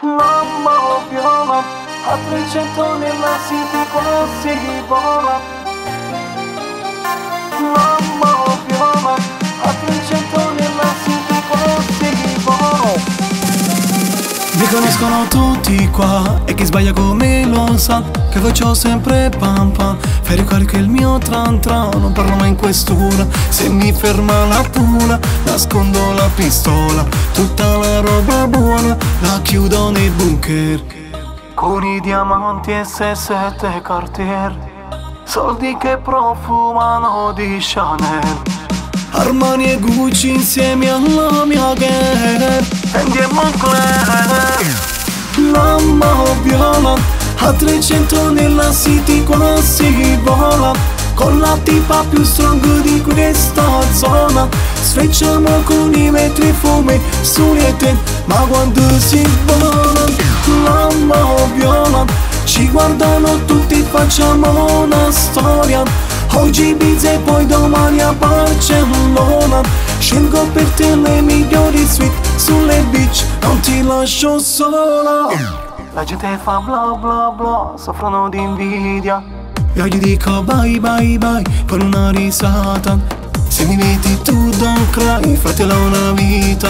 Mamma viola, a 300 nella city così vola. Mamma viola, a 300 nella city così vola. Mi conoscono tutti qua e chi sbaglia come lo sa che faccio sempre pam pam. Fai ricarico il mio tran tran, non parlo mai in questura. Se mi ferma la pula, nascondo la pistola. Tutta la roba buona la chiudo nei bunker. Con i diamanti e 7 Cartier, soldi che profumano di Chanel. Armani e Gucci insieme alla mia girl, Fendi e Moncler. Mamma viola, a 300 nella city così vola. Con la tipa più strong di questa zona, sfrecciamo con i metri fume sulle te, ma quando si vola. Mamma viola, ci guardano tutti, facciamo una storia. Oggi Ibiza e poi domani a Barcellona. Scelgo per te le migliori suite sulle beach, non ti lascio sola. La gente fa bla bla bla, soffrono di invidia. Io gli dico bye bye bye con una risata. Se mi vedi tu don't cry, fratello ho una vita.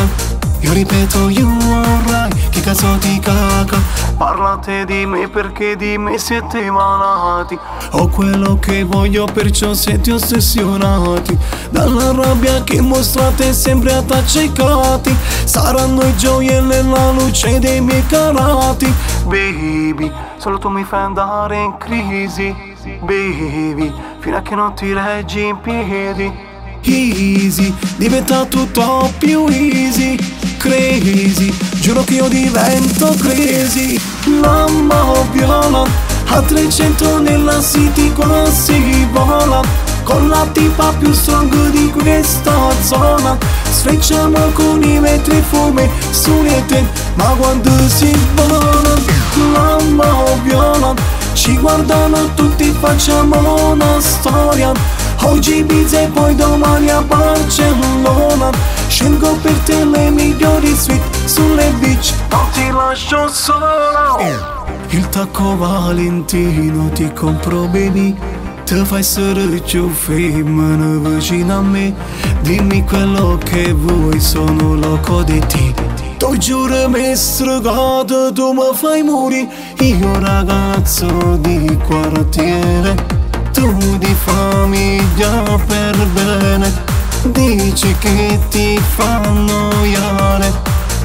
Io ripeto you alright, chi cazzo ti caca? Parlate di me perché di me siete malati. Ho quello che voglio perciò siete ossessionati dalla rabbia che mostrate sempre accecati. Saranno i gioielli e la luce dei miei carati. Baby, solo tu mi fai andare in crisi. Baby, fino a che non ti reggi in piedi. Easy, diventa tutto più easy. Crazy, giuro che io divento crazy. Mamma viola, a 300 nella city così vola. Con la tipa più strong di questa zona, sfrecciamo con i metri fume sulle te, ma quando si vola. Mamma viola, ci guardano tutti, facciamo una storia. Oggi Ibiza e poi domani a Barcellona. Scelgo per te le migliori suite sulle beach, non ti lascio sola. Il tacco Valentino ti compro baby. Te fai sergio femmina vicino a me. Dimmi quello che vuoi, sono loco di te. Tu giuro mi hai stregato, tu mi fai morire. Io ragazzo di quartiere, tu di famiglia per bene. Dici che ti fa annoiare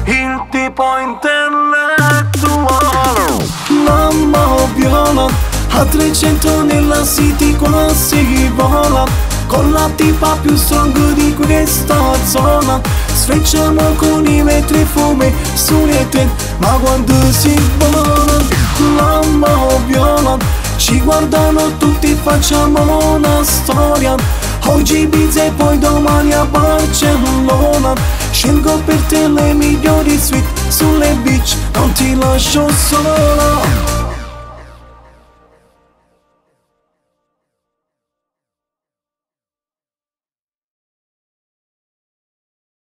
Il tipo intellettuale. Mamma viola, a 300 nella city così vola. Con la tipa più strong di questa zona, sfrecciamo con i metri fume sulle te, ma quando si vola. Mamma viola, ci guardano tutti, facciamo una storia. Oggi Ibiza e poi domani a Barcellona. Scelgo per te le migliori suite sulle beach, non ti lascio sola.